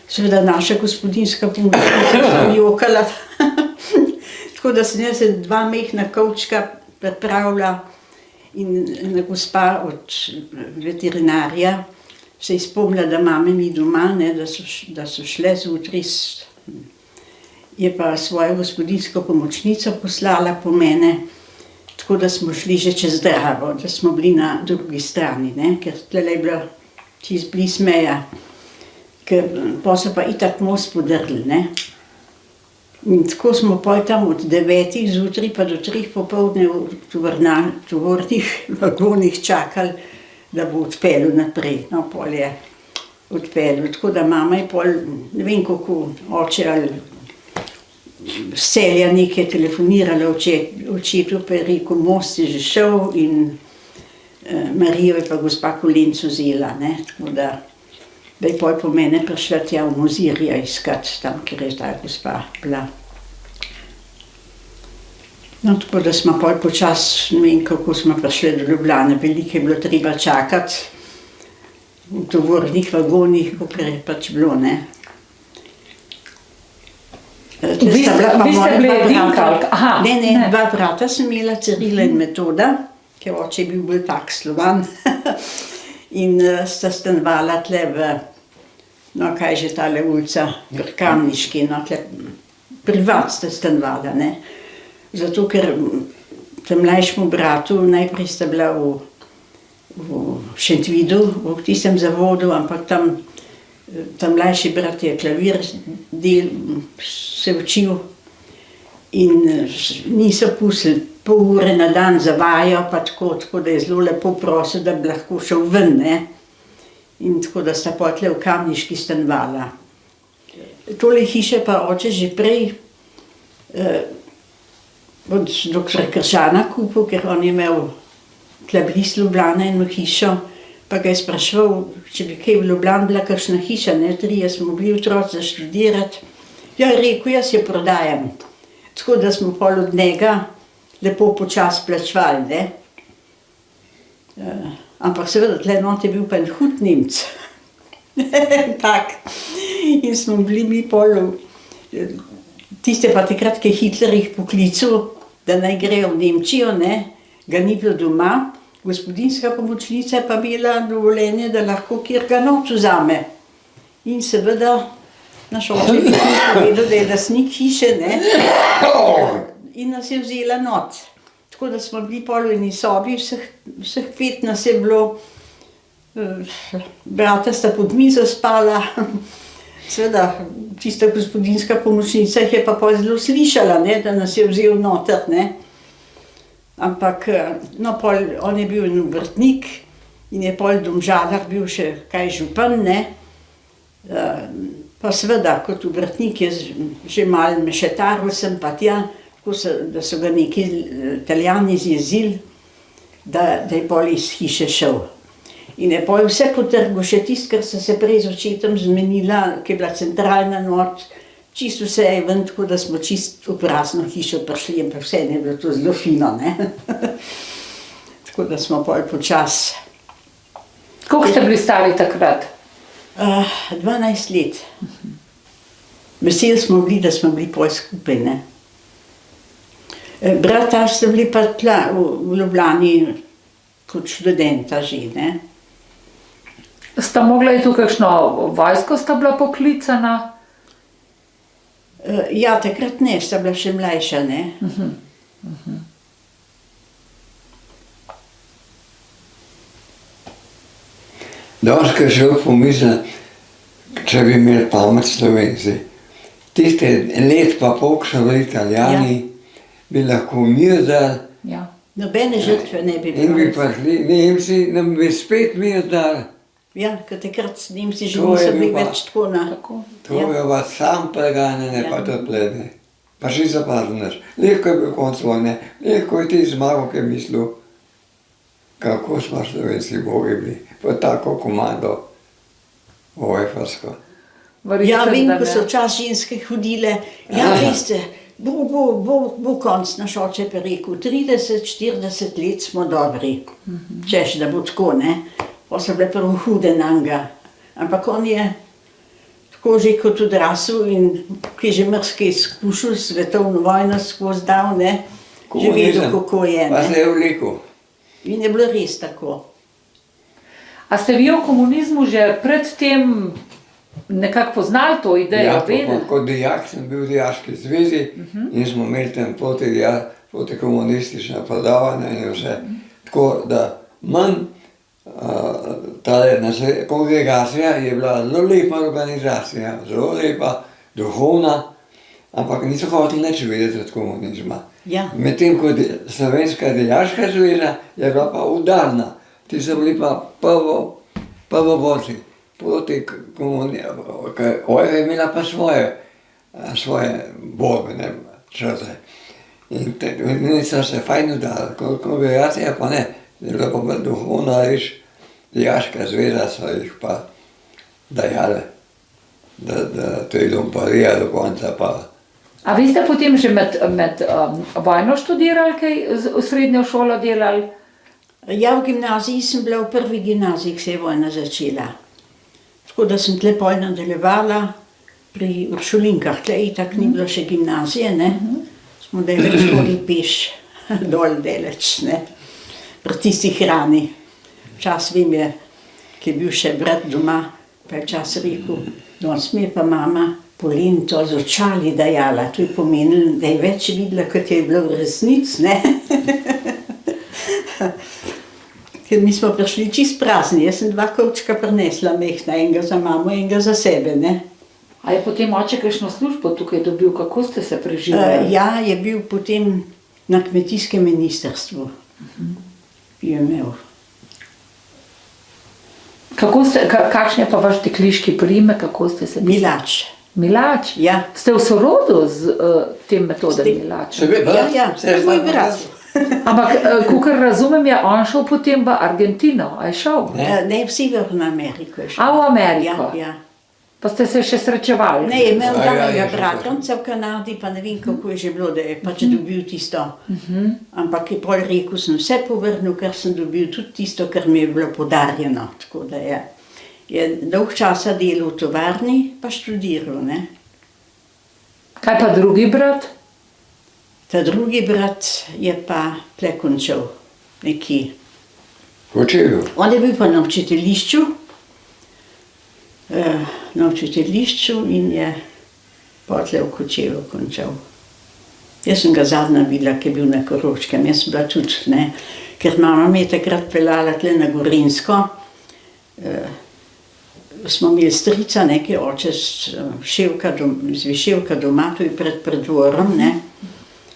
seveda naša gospodinjska pomočnica je jokala, tako da sem jaz 2 mehna kovčka pripravila in ena gospa od veterinarja se je spomnila, da mame ni doma, ne, da so šle zjutraj, je pa svojo gospodinjsko pomočnico poslala po mene, tako da smo šli že čez Dravo, da smo bili na drugi strani, ne, ker tlele je bila čisto blizu meja, ker pa so pa itak most podrli, ne. In tako smo pol tam od 9 zjutraj pa do 3 popoldne v tovornih vagonih čakali, da bo odpeljal naprej, no, pol je odpeljal, tako da mama je pol, ne vem kako, oče ali s Celja nekaj telefonirala očetu, pa je rekel, most je že šel in Marijo je pa gospa Kolenc vzela, ne, tako da je pol po mene prišla tja v Mozirja iskat, tam, kjer je ta gospa bila. No, tako da smo pol počas, ne vem kako smo prišli do Ljubljane, veliko je bilo treba čakati v tovornih vagonih, kakor je pač bilo, ne.
Vi ste bili edinka?
Ne, 2 brata sem imela, Cirila in Metoda, ker oče je bil bolj tak Slovan. In sta stanovala tle v, no kaj že tale ulica, v Kamniški, no tle privat sta stanovala, ne. Zato, ker tem mlajšemu bratu najprej sta bila v Šentvidu, v tistem zavodu, ampak tam mlajši brat je klavir se učil in niso pustili pol ure na dan za vajo, pa tako da je zelo lepo prosil, da bi lahko šel ven, ne. In tako da sta potle v Kamniški stanovala. Tole hiše pa oče že prej od doktora Kršana kupil, ker on je imel tle blizu Ljubljane eno hišo, pa ga je spraševal, če bi kaj v Ljubljani bila kakšna hiša, ne, 3 smo bili otroci za študirati. Ja, je rekel, jaz jo prodajam. Tako da smo pol od njega lepo počas plačevali, ne. Ampak seveda, tle not je bil pa en hud Nemec. Tak. In smo bili mi pol, tiste pa takrat, ki je Hitler jih poklical, da naj grejo v Nemčijo, ne, ga ni bilo doma, gospodinjska pomočnica pa bila dovoljenje, da lahko kjerga noč vzame. In seveda, naš oče je povedal, da je lastnik hiše, ne, in nas je vzela not. Tako da smo bili pol v eni sobi, vseh 5 nas je bilo, brata sta pod mizo spala, seveda, tista gospodinjska pomočnica jih je pa pol zelo slišala, ne, da nas je vzel noter, ne. Ampak, no, pol, on je bil en obrtnik in je pol v Domžalah bil še kaj župan, ne. Pa seveda, kot obrtnik je že malo mešetaril sem pa tja, da so ga neki Italijani zjezili, da je pol iz hiše šel. In je pol vse po trgu, še tisto, kar so se prej z očetom zmenila, ki je bila centralna not, čisto vse je ven, tako da smo čisto v prazno hišo prišli, ampak vse je bilo to zelo fino, ne. Tako da smo pol počas.
Koliko ste bili stari takrat?
12 let. Veseli smo bili, da smo bili pol skupaj, ne. Brata sta bili pa tla v Ljubljani kot študenta že, ne.
Sta mogla iti v kakšno vojsko, sta bila poklicana?
Ja, takrat ne, sta bila še mlajša, ne.
Doskrat človek pomisli, če bi imeli pamet Slovenci. Tiste let pa pol, ko so bili Italijani, bi lahko mir dali.
Ja.
Nobene žrtve ne bi
In bi
bilo.
prišli Nemci, nam bi spet mir dali.
Ja, ker takrat Nemci že
To je
niso bili
bil pa-
več tako na...
Tako.
To je pa sam preganjanje,
Ja.
pa to plene. Pa še zapadneš. Lahko je bil konc vojne, lahko je ti zmagal, ki je mislil, kako smo Slovenci bogi bili. Pa tako komando, vojfarsko.
Ja, vem,
da
ko
ne.
so včasih ženske hodile, ja, veste, bo konc, naš oče pa rekel, 30-40 let smo dobri, češ, da bo tako, ne. Pa so bile prvo hude nanga, ampak on je tako že kot odrasel in ki je že mrske izkušal svetovno vojno skozi dal, ne, že vedel, kako je,
Pa se
ne.
je vlekel.
In je bilo res tako.
A ste vi o komunizmu že predtem nekako poznali to idejo,
Ja,
vedeli?
kot dijak sem bil v dijaški zvezi in smo imeli tam protikomunistična predavanja in vse. Tako da manj kongregacija je bila zelo lepa organizacija, zelo lepa, duhovna, ampak niso hoteli nič vedeti od komunizma.
Ja.
Medtem ko Slovenska dijaška zveza je bila pa udarna, ti so bili pa prvoborci proti komunizmu, ker je imela pa svoje borbene črte. In so se fajn udali, kongregacija pa ne, je bila pa bolj duhovna reč, dijaška zveza so jih pa dajale, da to je lumparija do konca pa.
A vi ste potem že med vojno študirali kaj, v srednjo šolo delali?
Ja, v gimnaziji sem bila v prvi gimnaziji, ko se je vojna začela. Tako da sem tle pol nadaljevala pri Uršulinkah, tle itak ni bilo še gimnazije, ne. Smo daleč hodili peš, dol daleč, ne. Pri tisti hrani. Včas vem je, ki je bil še brat doma, pa je včas rekel, danes mi je pa mama polento z očali dajala. To je pomenilo, da je več videla, kot je bilo v resnici, ne. Ker mi smo prišli čist prazni, jaz sem 2 kovčka prinesla mehna, enega za mamo, enega za sebe, ne.
A je potem oče kakšno službo tukaj dobil, kako ste se preživeli?
Ja, je bil potem na kmetijskem ministrstvu. Je imel.
Kakšen je pa vaš dekliški priimek, kako ste se...
Milač.
Milač?
Ja.
Ste v sorodu z tem metodom Milač?
Ja, to je moj brat.
Ampak, kakor razumem, je on šel potem v Argentino, a je šel?
Ne, v Severno Ameriko je šel.
A v Ameriko?
Ja, ja.
Pa ste se še srečevali?
Ne, je imel
Ja, ja,
danega
je že
bratranca v Kanadi, pa ne vem, kako je že bilo, da je pač dobil tisto. Ampak je pol rekel, sem vse povrnil, ker sem dobil tudi tisto, kar mi je bilo podarjeno. Tako da je dolg časa delal v tovarni, pa študiral, ne.
Kaj pa drugi brat?
Ta drugi brat je pa tle končal nekje.
Kočevju.
On je bil pa na učiteljišču, in je potle v Kočevju končal. Jaz sem ga zadnja videla, ki je bil na Koroškem, jaz sem bila tudi, ne, ker mama me je takrat peljala tle na Gorenjsko. Smo imeli strica, ki je oče z Viševka doma, to je pred dvorom, ne.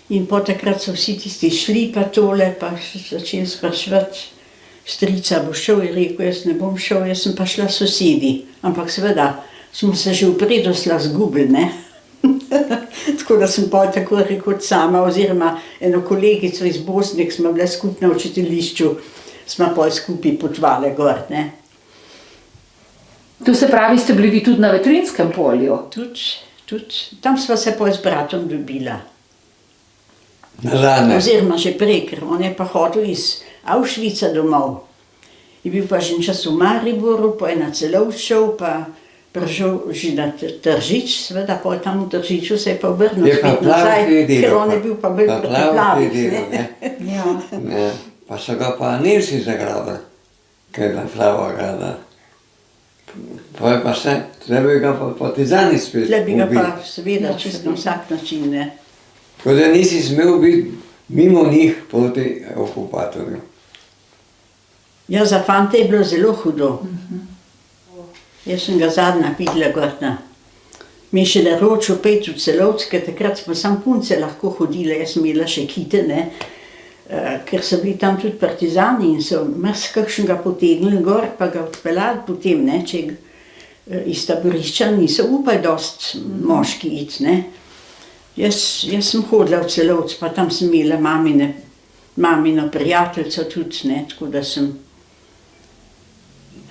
In po takrat so vsi tisti šli pa tole, pa začeli spraševati, strica bo šel, je rekel, jaz ne bom šel, jaz sem pa šla s sosedi. Ampak seveda, smo se že v predosla zgubili, ne. Tako da sem pol tako rekoč sama, oziroma eno kolegico iz Bosne, ki smo bile skupaj na učiteljišču, smo pol skupaj potovale gor, ne.
Tu se pravi, ste bili vi tudi na Vetrinskem polju?
Tudi, tam sva se pol z bratom dobila.
Nazadnje.
Oziroma že prej, ker on je pa hodil iz Auschwitza domov. Je bil pa že en čas v Mariboru, pa je na Celovč šel, pa prišel že na Tržič, seveda pol tam v Tržiču se je pa obrnil
Je pa
spet nazaj,
Plavk je delal,
ker on je bil pa bolj pri poplavih, ne.
Ja.
Ne, pa so ga pa Nemci zagrabili, ker je bila Flava grada. Pa je pa vse, treba bi ga pa partizani spet
Tle bi ga
ubili.
pa seveda čisto na vsak način, ne.
Tako da nisi smel biti mimo njih proti okupatorju.
Ja, za fante je bilo zelo hudo. Jaz sem ga zadnja videla gor na Mišele Roč opet v Celovske, takrat smo sam punce lahko hodile, jaz sem imela še kite, ne, ker so bili tam tudi partizani in so marsikakšnega potegnili gor, pa ga odpeljali potem, ne, če iz taborišča niso upali dosti moški iti, ne. Jaz sem hodila v Celovc, pa tam sem imela mamino prijateljico tudi, ne, tako da sem.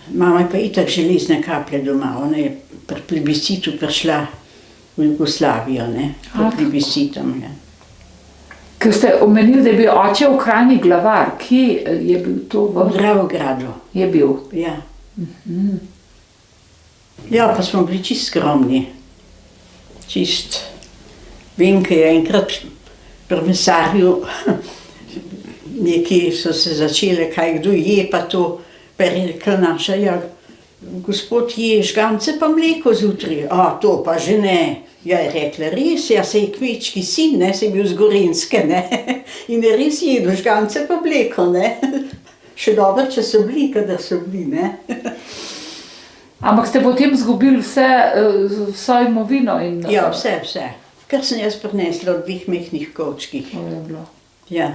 Mama je pa itak železne kaplje doma, ona je pri plebiscitu prišla v Jugoslavijo, ne, pri plebiscitom, ja.
Ker ste omenili, da je bil oče v Kranji glavar, kje je bil to?
V Dravogradu.
Je bil?
Ja. Ja, pa smo bili čist skromni. Čist. Vem, ker je enkrat pri mesarju nekaj so se začele, kaj kdo je, pa to, pa je rekla naša, ja, gospod je žgance pa mleko zjutraj. A, to pa že ne. Ja, je rekla, res, ja, se je kmečki sin, ne, se je bil z Gorenjske, ne. In je res jedel žgance pa mleko, ne. Še dobro, če so bili, kadar so bili, ne.
Ampak ste potem izgubili vso imovino in...
Ja, vse. Kar sem jaz prinesla od 2 mehkih kovčkih.
To je bilo.
Ja.